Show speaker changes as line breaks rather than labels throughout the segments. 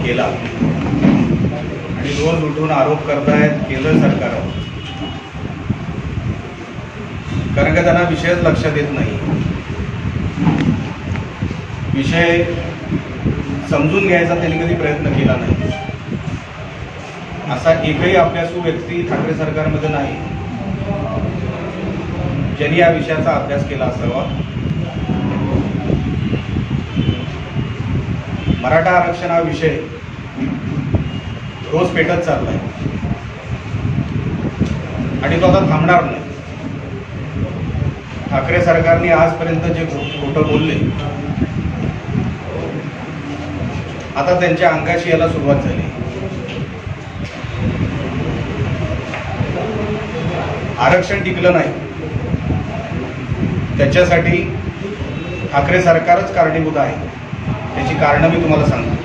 केला आणि रोज उठून आरोप करतायत केंद्र सरकारवर, कारण का त्यांना विषयच लक्षात येत नाही. विषय समजून घ्यायचा त्यांनी कधी प्रयत्न केला नाही. असा एकही अभ्यासू व्यक्ती ठाकरे सरकारमध्ये नाही ज्यांनी या विषयाचा अभ्यास केला असावा. मराठा आरक्षण हा विषय रोज पेटत चाललाय आणि तो आता थांबणार नाही. ठाकरे सरकारने आजपर्यंत जे खोटं बोलले, आता त्यांच्या अंगाशी यायला सुरुवात झाली. आरक्षण टिकलं नाही त्याच्यासाठी ठाकरे सरकारच कारणीभूत आहे. त्याची कारणं मी तुम्हाला सांगतो.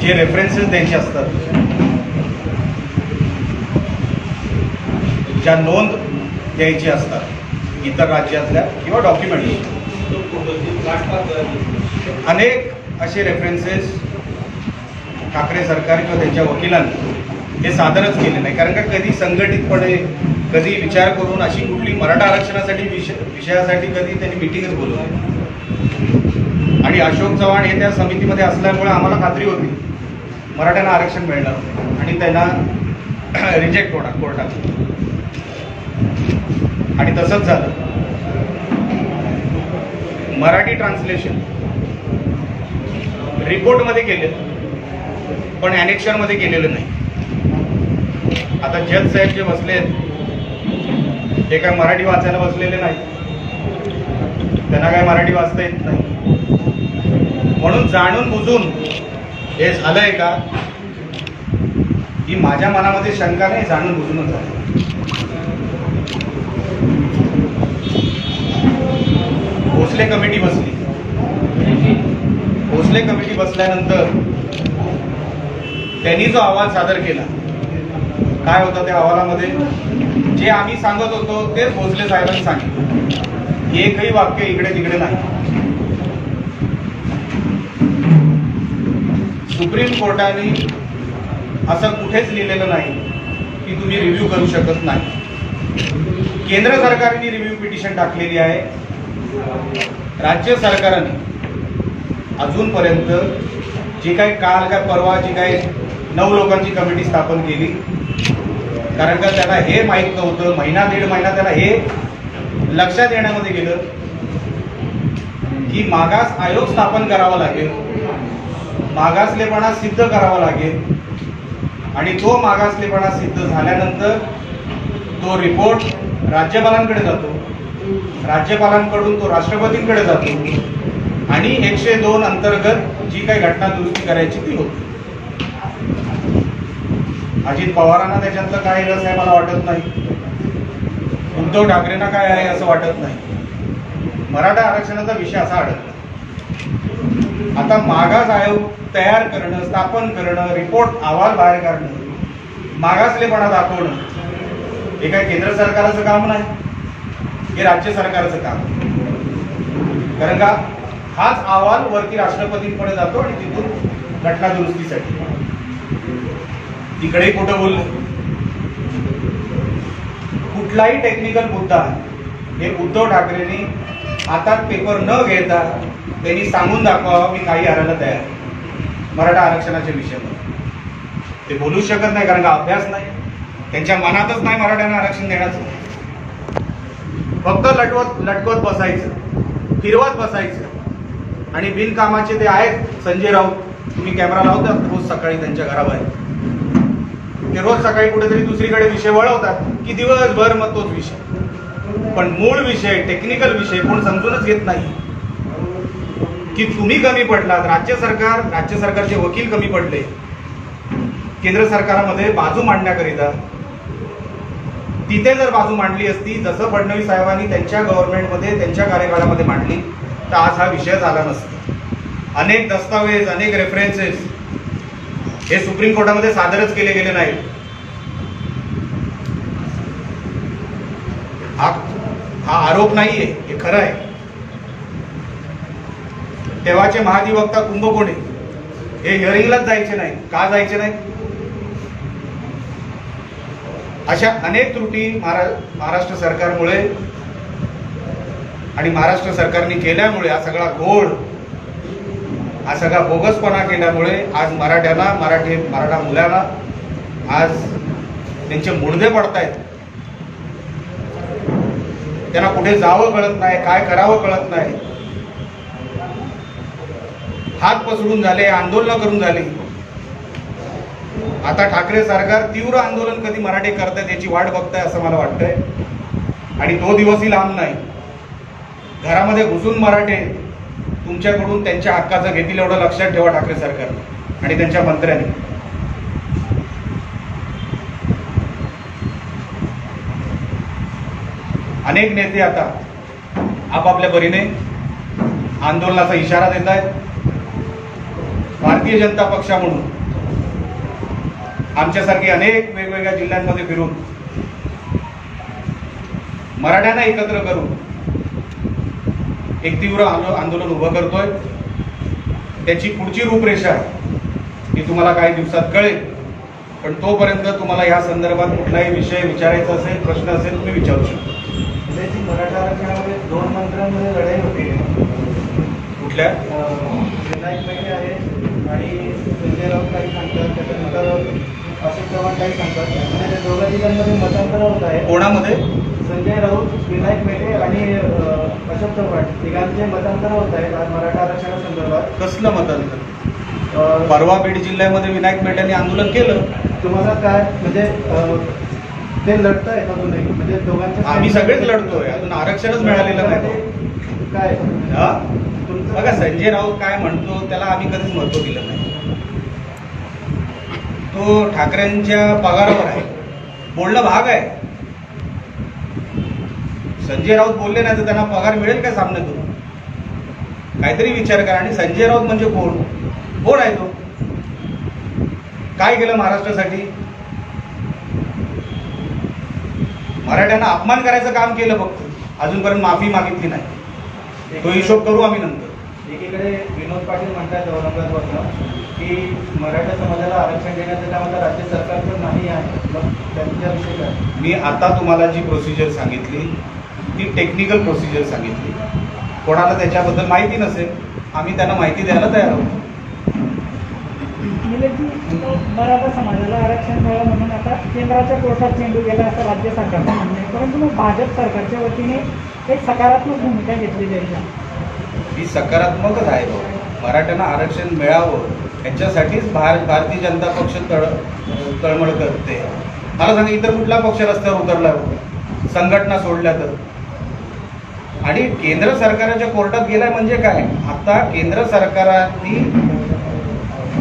जे रेफरन्सेस द्यायचे असतात, ज्या नोंद द्यायची असतात इतर राज्यातल्या किंवा डॉक्युमेंट्स, अनेक असे रेफरन्सेस ठाकरे सरकार किंवा त्यांच्या वकिलांनी हे सादरच केले नाही. कारण का कधी संघटितपणे, कधी विचार करून अशी कुठली मराठा आरक्षणासाठी विषयासाठी कधी त्यांनी मिटिंगच बोलवली. आणि अशोक चव्हाण हे त्या समितीमध्ये असल्यामुळे आम्हाला खात्री होती मराठ्यांना आरक्षण मिळणार आणि त्यांना रिजेक्ट होणार कोर्टात. आणि तसंच झालं. मराठी ट्रान्सलेशन रिपोर्टमध्ये केले पण ॲनेक्शनमध्ये केलेलं नाही. आता जज साहेब जे बसले ते काय मराठी वाचायला बसलेले नाही, त्यांना काय मराठी वाचता येत नाही. म्हणून जाणून बुजून हे झालंय का ही माझ्या मनामध्ये शंका नाही, जाणून बुजूनच झालं. भोसले कमिटी बसली. भोसले कमिटी बसल्यानंतर त्यांनी जो अहवाल सादर केला, काय होतं त्या अहवालामध्ये, जे आम्ही सांगत होतो तेच भोसले साहेबांनी सांगितलं. एकही वाक्य इकडे तिकडे नाही. सुप्रीम कोर्टाने असं कुठेच लिहिलेलं नाही की तुम्ही रिव्ह्यू करू शकत नाही. केंद्र सरकारने रिव्ह्यू पिटिशन टाकलेली आहे. राज्य सरकारने अजूनपर्यंत जी काही काल काय परवा जी काही 9 लोकांची कमिटी स्थापन केली, कारण का त्यांना हे माहीत नव्हतं, महिना दीड महिना त्याला हे लक्षात येण्यामध्ये गेलं की मागास आयोग स्थापन करावा लागेल, मागासलेपणा सिद्ध करावा लागेल आणि तो मागासलेपणा सिद्ध झाल्यानंतर तो रिपोर्ट राज्यपालांकडे जातो, राज्यपालांकडून तो राष्ट्रपतींकडे जातो आणि 102 अंतर्गत जी काही घटना दुरुस्ती करायची ती होती. अजित पवारांना त्याच्यातलं काय रस आहे मला वाटत नाही. उद्धव ठाकरेंना काय आहे असं वाटत नाही. मराठा आरक्षणाचा विषय असा अडकला. आता मागास आयोग तयार करणं, स्थापन करणं, रिपोर्ट अहवाल बाहेर काढणं, मागासलेपणा दाखवणं हे काय केंद्र सरकारचं काम नाही, हे राज्य सरकारचं काम. कारण का हाच अहवाल वरती राष्ट्रपतींकडे जातो आणि तिथून घटना दुरुस्तीसाठी. तिकडेही कुठं बोललं. कुठलाही टेक्निकल मुद्दा हे उद्धव ठाकरेंनी हातात पेपर न घेता त्यांनी सांगून दाखवावं, मी काही हारायला तयार मराठा आरक्षणाच्या विषयामध्ये. ते बोलू शकत नाही कारण का अभ्यास नाही, त्यांच्या मनातच नाही मराठ्यांना आरक्षण देण्याचं. फक्त लटकवत बसायचं, फिरवत बसायचं आणि बिनकामाचे ते आहेत संजय राऊत, तुम्ही कॅमेरा लावतात रोज सकाळी त्यांच्या घराबाहेर, ते रोज सकाळी कुठेतरी दुसरीकडे विषय वळवतात की दिवसभर मग तोच विषय. पण मूळ विषय, टेक्निकल विषय कोण समजूनच घेत नाही. की तुम्ही कमी पडलात, राज्य सरकारचे वकील कमी पडले केंद्र सरकारमध्ये बाजू मांडण्याकरिता. तिथे जर बाजू मांडली असती जसं फडणवीस साहेबांनी त्यांच्या गव्हर्नमेंटमध्ये त्यांच्या कार्यकाळामध्ये मांडली तर आज हा विषय झाला नसता. अनेक दस्तावेज, अनेक रेफरन्सेस हे सुप्रीम कोर्टामध्ये सादरच केले गेले नाहीत. हा आरोप नाहीये, हे खरं आहे. तेव्हाचे महाधिवक्ता कुंभकोणे हे हिअरिंगलाच जायचे नाही. का जायचे नाही? अशा अनेक त्रुटी महाराष्ट्र सरकारमुळे आणि महाराष्ट्र सरकारने केल्यामुळे, हा सगळा घोळ, हा सगळा बोगसपणा केल्यामुळे आज मराठा मुलांना आज त्यांचे मुडदे पडतायत. त्यांना कुठे जावं कळत नाही, काय करावं कळत नाही. हात पसरून झाले, आंदोलन करून झाली. आता ठाकरे सरकार तीव्र आंदोलन कधी मराठे करतायत याची वाट बघताय असं मला वाटतंय. आणि तो दिवसही लांब नाही. घरामध्ये घुसून मराठे तुमच्याकडून त्यांच्या हक्काचं घेतील एवढं लक्षात ठेवा ठाकरे सरकारने आणि त्यांच्या मंत्र्यांनी. अनेक नेते आता आपापल्या परीने आंदोलनाचा इशारा देत आहेत. भारतीय जनता पक्ष म्हणून आमच्यासारखे अनेक वेगवेगळ्या जिल्ह्यांमध्ये फिरून मराठ्यांना एकत्र करून एक तीव्र आंदोलन उभं करतोय. त्याची पुढची रूपरेषा ही तुम्हाला काही दिवसात कळेल. पण तोपर्यंत तुम्हाला या संदर्भात कुठलाही विषय विचारायचा असेल, प्रश्न असेल, तुम्ही विचारू शकता.
मराठा आरक्षणामध्ये 2 मंत्र्यांमध्ये लढाई होते.
कुठल्या?
विनायक मेटे आहे आणि संजय राऊत काही सांगतात, त्याच्यानंतर अशोक चव्हाण काही सांगतात. म्हणजे त्या दोघा जिल्ह्यांमध्ये मतांतर होत आहे.
कोणामध्ये?
संजय राऊत, विनायक मेटे आणि अशोक चव्हाण तिघांचे मतांतर होत आहेत आज मराठा आरक्षणासंदर्भात.
कसलं मतांतर? परवा बीड जिल्ह्यामध्ये विनायक मेटेंनी आंदोलन केलं.
तुम्हाला काय म्हणजे ते लढतायत अजूनही, म्हणजे दोघांचे?
आम्ही सगळेच लढतोय, अजून आरक्षणच मिळालेलं नाही.
काय
बघा, संजय राऊत काय म्हणतो त्याला आम्ही कधीच महत्व दिलं नाही. तो ठाकरेंच्या पगारावर आहे, बोलणं भाग आहे. संजय राऊत बोलले नाही तर त्यांना पगार मिळेल काय सामने करून? काहीतरी विचार करा. आणि संजय राऊत म्हणजे कोण आहे तो? काय केलं महाराष्ट्रासाठी? मराठ्यांना अपमान करायचं काम केलं फक्त. अजूनपर्यंत माफी मागितली नाही. तो हिशोब करू आम्ही नंतर.
एकीकडे विनोद पाटील म्हणतात औरंगाबादवरून की मराठा समाजाला आरक्षण देण्याचं काम आता राज्य सरकारचं नाही आहे. मग त्यांच्याविषयी काय?
मी आता तुम्हाला जी प्रोसिजर सांगितली ती टेक्निकल प्रोसिजर सांगितली. कोणाला त्याच्याबद्दल माहिती नसेल, आम्ही त्यांना माहिती द्यायला तयार आहोत.
मराठा समाजाला आरक्षण मिळालं म्हणून आता केंद्राच्या कोर्टात चेंडू गेला असं राज्य सरकारचं म्हणणं आहे. परंतु मग भाजप सरकारच्या वतीने एक सकारात्मक भूमिका घेतली जाईल.
ही सकारात्मकच आहे. मराठ्यांना आरक्षण मिळावं याच्यासाठीच भारतीय जनता पक्ष तळमळ करते. मला सांगा, इतर कुठला पक्ष रस्त्यावर उतरला संघटना सोडल्या तर? आणि केंद्र सरकारच्या कोर्टात गेलाय म्हणजे काय? आता केंद्र सरकारने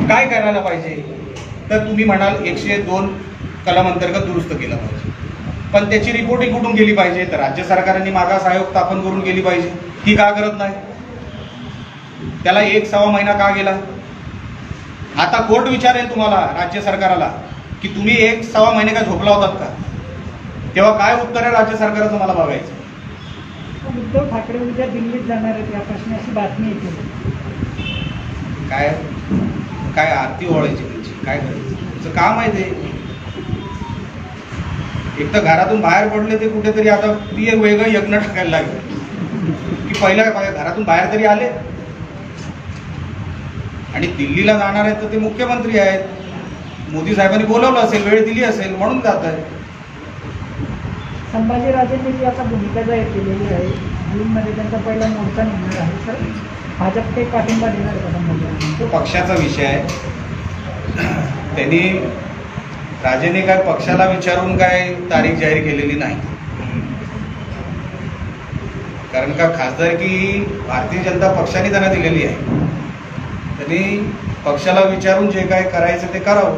काय करायला पाहिजे तर तुम्ही म्हणाल 102 कलम अंतर्गत दुरुस्त केलं पाहिजे. पण त्याची रिपोर्टिंग कुठून गेली पाहिजे? तर राज्य सरकारांनी मागास आयोग स्थापन करून गेली पाहिजे. ती का करत नाही? त्याला 1-1.25 महिना का गेला? आता कोर्ट विचारेल तुम्हाला, राज्य सरकाराला, की तुम्ही 1-1.25 महिने का झोपला होतात का? तेव्हा काय उत्तर आहे राज्य सरकारचं मला बघायचं.
उद्धव ठाकरे उद्या दिल्लीत जाणार आहेत या प्रश्नाची बातमी येते.
काय आरती ओळायची त्यांची? काय करायचं? त्याचं काम आहे ते. एक तर घरातून बाहेर पडले ते कुठेतरी, आता ती एक वेगळं यज्ञ टाकायला लागेल की पहिल्या घरातून बाहेर तरी आले. आणि दिल्लीला जाणार आहेत तर ते मुख्यमंत्री आहेत. मोदी साहेबांनी बोलवलं असेल, वेळ दिली असेल म्हणून जात आहे.
संभाजीराजेंनी आता भूमिका जाहीर केलेली आहे. जूनमध्ये त्यांचा पहिला मोर्चा निघणार आहे. तर भाजप काही पाठिंबा देणार का संभाजी?
तो पक्षाचा विषय आहे. त्यांनी राजेने काय पक्षाला विचारून काय तारीख जाहीर केलेली नाही. कारण का खासदारकी भारतीय जनता पक्षाने त्यांना दिलेली आहे. त्यांनी पक्षाला विचारून जे काय करायचं ते करावं.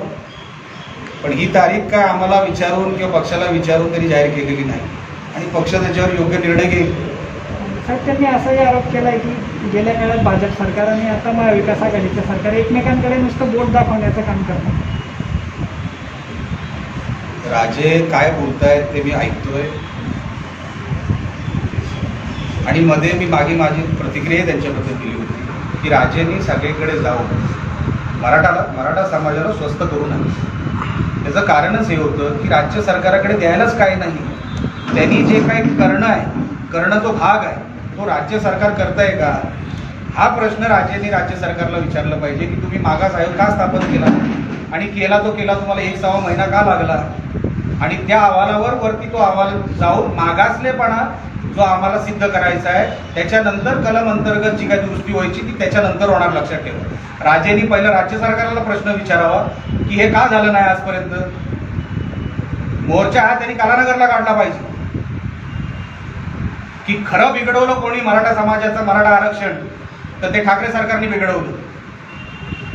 पण ही तारीख काय आम्हाला विचारून किंवा पक्षाला विचारून त्यांनी जाहीर केलेली नाही आणि पक्ष त्याच्यावर योग्य निर्णय घेईल.
साहेब, त्यांनी असाही आरोप केला आहे की गेल्या काळात भाजप सरकार आणि आता महाविकास आघाडीचं सरकार एकमेकांकडे नुसतं बोट दाखवण्याचं काम करतात.
राजे काय बोलतायत ते मी ऐकतोय आणि मध्ये मी माझी प्रतिक्रिया त्यांच्याबद्दल दिली होती. की राजेंनी सगळीकडे जाऊन मराठा समाजाला स्वस्त करू नये. त्याचं कारणच हे होतं की राज्य सरकाराकडे द्यायलाच काही नाही. त्यांनी जे काही करणं जो भाग आहे तो राज्य सरकार करतंय का, हा प्रश्न राजेंनी राज्य सरकारला विचारलं पाहिजे की तुम्ही मागास आयोग का स्थापन केला आणि केला तुम्हाला 1.25 महिना का लागला. आणि त्या अहवालावर वरती तो अहवाल जाऊन मागासलेपणा जो आम्हाला सिद्ध करायचा आहे त्याच्यानंतर कलम अंतर्गत जी काही दुरुस्ती व्हायची ती त्याच्यानंतर होणार, लक्षात ठेवा. राजेंनी पहिलं राज्य सरकारला प्रश्न विचारावा की हे का झालं नाही आजपर्यंत. मोर्चा हा त्यांनी कालानगरला काढला पाहिजे की खरं बिघडवलं कोणी मराठा समाजाचं मराठा आरक्षण, तर ते ठाकरे सरकारने बिघडवलं.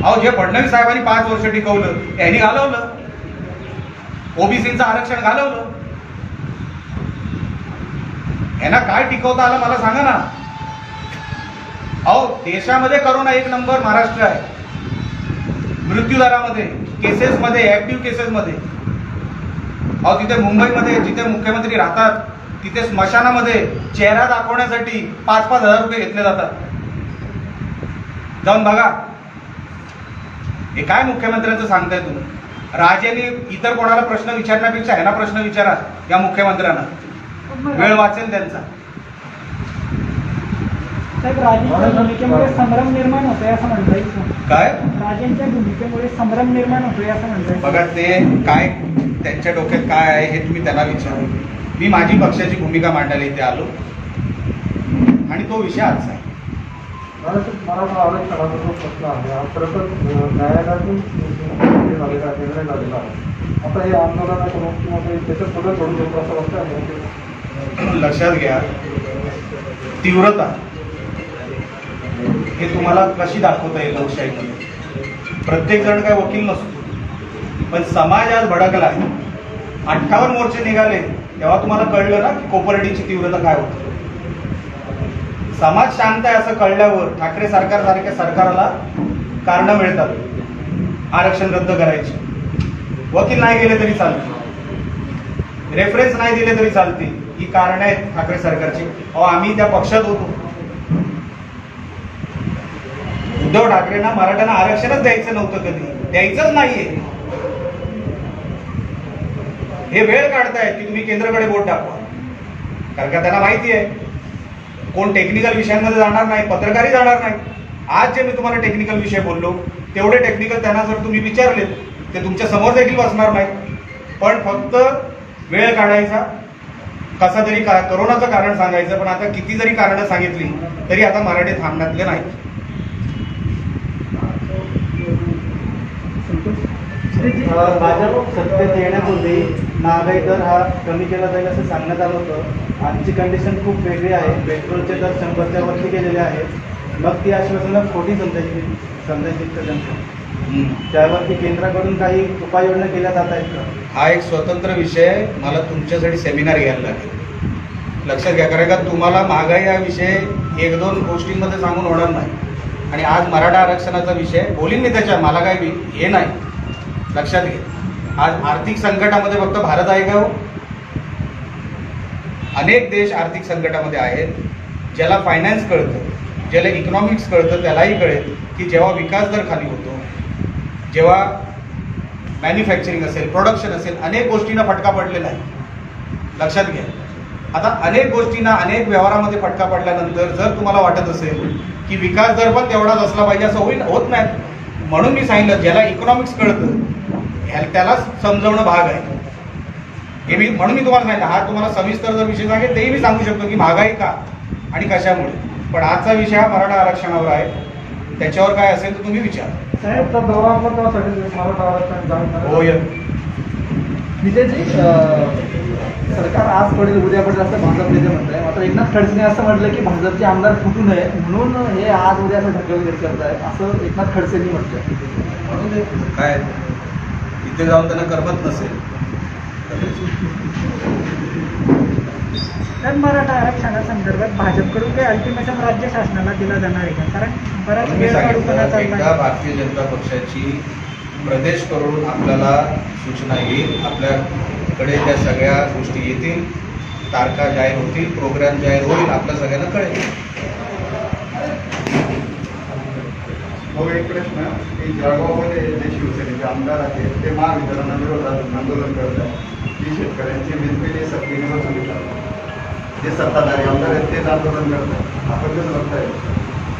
अहो, जे फडणवीस साहेबांनी 5 वर्ष टिकवलं यांनी घालवलं. ओबीसीचं आरक्षण घालवलं. यांना काय टिकवता आलं मला सांगा ना. अहो, देशामध्ये करोना 1 नंबर महाराष्ट्र आहे. मृत्यूदरामध्ये, केसेसमध्ये, ऍक्टिव्ह केसेसमध्ये. अहो, तिथे मुंबईमध्ये जिथे मुख्यमंत्री राहतात तिथे स्मशानामध्ये चेहरा दाखवण्यासाठी 5-5 हजार रुपये घेतले जातात. जाऊन बघा. हे काय मुख्यमंत्र्यांचं सांगताय तुम्ही. राजेंनी इतर कोणाला प्रश्न विचारण्यापेक्षा ह्यांना प्रश्न विचारा या मुख्यमंत्र्यांना, वेळ वाचेल त्यांचा.
साहेब, राजेंच्या भूमिकेमुळे संभ्रम निर्माण होतोय असं म्हणता येईल.
काय
राजेंच्या भूमिकेमुळे संभ्रम निर्माण होतोय असं म्हणता येईल.
बघा, ते काय त्यांच्या डोक्यात काय आहे हे तुम्ही त्यांना विचारा. मी माझी पक्षाची भूमिका मांडायला इथे आलो आणि तो विषय आजचा आहे.
मराठा आरक्षणाचा जो प्रश्न आहे हा खरं तर न्यायालयातून निर्णय झालेला आहे. आता हे आंदोलन करून किंवा त्याच्यात पुढे सोडून देतो असं वाटतं.
लक्षात घ्या, तीव्रता हे तुम्हाला कशी दाखवता येईल लोकशाहीमध्ये. प्रत्येक जण काय वकील नसतो, पण समाज आज भडकला आहे. 58 मोर्चे निघाले तेव्हा तुम्हाला कळलं ना की कोपर्डीची तीव्रता काय होती. समाज शांत आहे असं कळल्यावर ठाकरे सरकार सारख्या सरकारला कारणं मिळतात आरक्षण रद्द करायची. वकील नाही गेले तरी चालते, रेफरन्स नाही दिले तरी चालते. ही कारण आहेत ठाकरे सरकारची. अहो, आम्ही त्या पक्षात होतो. उद्धव ठाकरेंना मराठ्यांना आरक्षणच द्यायचं नव्हतं, कधी द्यायचंच नाहीये. हे वेळ काढतायत की तुम्ही केंद्राकडे बोट दाखवा, कारण का त्यांना माहिती आहे कोण टेक्निकल विषयांमध्ये जाणार नाही, पत्रकारही जाणार नाही. आज जे मी तुम्हाला टेक्निकल विषय बोललो तेवढे टेक्निकल त्यांना जर तुम्ही विचारले ते तुमच्या समोर देखील बसणार नाही. पण फक्त वेळ काढायचा, कसा तरी करोनाचं कारण सांगायचं. पण आता किती जरी कारणं सांगितली तरी आता मराठी थांबण्यातले नाहीत.
भाजप सत्तेत येण्यापूर्वी महागाई दर हा कमी केला जाईल असं सांगण्यात आलं होतं. आजची कंडिशन खूप वेगळी आहे. पेट्रोलचे दर 100च्या वरती गेलेले आहेत. मग ती आश्वासनं खोटी समजायची त्यावरती केंद्राकडून काही उपाययोजना केल्या जात आहेत का?
हा एक स्वतंत्र विषय, मला तुमच्यासाठी सेमिनार घ्यायला लागेल. लक्षात घ्या, कारण का तुम्हाला महागाई हा विषय 1-2 गोष्टींमध्ये सांगून होणार नाही. आणि आज मराठा आरक्षणाचा विषय बोलीन मी त्याच्या, मला काही हे नाही. लक्षात घ्या, आज आर्थिक संकटामध्ये फक्त भारत आहे का हो? अनेक देश आर्थिक संकटामध्ये आहेत. ज्याला फायनान्स कळतं, ज्याला इकॉनॉमिक्स कळतं त्यालाही कळेल की जेव्हा विकास दर खाली होतो, जेव्हा मॅन्युफॅक्चरिंग असेल, प्रोडक्शन असेल, अनेक गोष्टींना फटका पडलेला आहे. लक्षात घ्या. आता अनेक गोष्टींना, अनेक व्यवहारामध्ये फटका पडल्यानंतर जर तुम्हाला वाटत असेल की विकास दर पण तेवढाच असला पाहिजे, असं होत नाही. म्हणून मी सांगितलं, ज्याला इकॉनॉमिक्स कळतं त्याला समजवणं भाग आहे. हे मी म्हणून मी तुम्हाला सांगितलं. हा तुम्हाला सविस्तर जर विषय सांगेल तेही मी सांगू शकतो की महागाई का आणि कशामुळे. पण आजचा विषय हा मराठा आरक्षणावर आहे. त्याच्यावर काय असेल तर तुम्ही विचारा.
साहेब, तर दौरा आपला त्यासाठी मराठा आरक्षण जाहीर
होय.
विजयजी, सरकार आज पडेल उद्या पडेल असं भाजप नेते म्हणत आहे. मात्र एकनाथ खडसेने असं म्हटलं की भाजपचे आमदार फुटू नये म्हणून हे आज उद्या असं ढकलगीर करत आहे, असं एकनाथ खडसेंनी म्हटलं.
काय तिथे जाऊन त्यांना करमत नसेल.
तर मराठा आरक्षणासंदर्भात भाजपकडून काही अल्टिमेटम राज्य शासनाला दिला जाणार आहे का? कारण बराच
मी
वेळ
सांगितलं,
काढून
एकदा भारतीय जनता पक्षाची प्रदेश करून आपल्याला सूचना येईल. आपल्याकडे त्या सगळ्या गोष्टी येतील, तारखा जाहीर होतील, प्रोग्राम जाहीर होईल, आपल्या सगळ्यांना कळेल.
हो, एक प्रश्न की जळगावमध्ये जे शिवसेनेचे आमदार आहेत ते महावितरणाविरोधात आंदोलन करत आहेत की शेतकऱ्यांची बिलकुल सक्तीने वसुली करतात. जे सत्ताधारी आमदार आहेत तेच आंदोलन करतात. आपण कसं बघताय?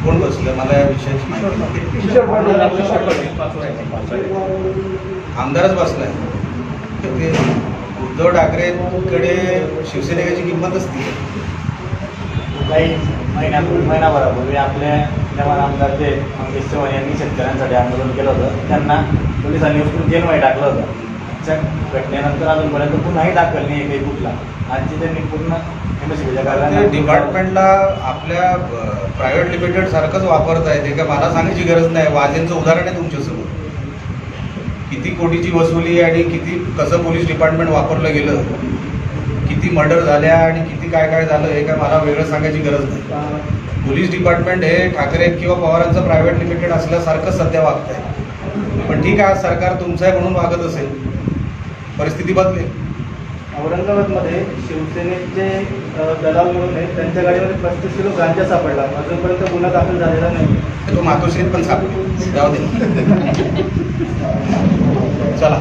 कोण बसलं मला या विषयाची माहिती नाही. आमदारच बसलाय तर ते उद्धव ठाकरेंकडे शिवसेनेची किंमत असते.
काही महिनाभरापूर्वी आपले जवान आमदार जे मंगेश चव्हाण यांनी शेतकऱ्यांसाठी आंदोलन केलं होतं, त्यांना पोलिसांनी उचलून जेलमध्ये टाकलं होतं. त्या घटनेनंतर अजूनपर्यंत पुन्हाही दाखल नाही आहे काही कुठला. आजची त्यांनी पूर्ण MSCBच्या
ते
कार्यालयात
डिपार्टमेंटला आपल्या प्रायव्हेट लिमिटेड सारखंच वापरता येते का मला सांगायची गरज नाही. वाजेंचं उदाहरण आहे तुमच्यासमोर. किती कोटीची वसुली आणि किती कसं पोलीस डिपार्टमेंट वापरलं गेलं, किती मर्डर झाल्या आणि किती काय काय झालं हे काय मला वेगळं सांगायची गरज नाही. पोलीस डिपार्टमेंट हे ठाकरे किंवा पवारांचं प्रायव्हेट लिमिटेड असल्यासारखं सध्या वागत आहे. पण ठीक आहे, सरकार तुमचं आहे म्हणून वागत असेल, परिस्थिती बदलेल.
औरंगाबादमध्ये शिवसेनेचे दलाल म्हणून आहेत, त्यांच्या गाडीमध्ये 35 किलो गांजा सापडला. अजूनपर्यंत गुन्हा दाखल झालेला नाही.
तो मातोश्रीत पण सापडेल. जाऊ दे. चला.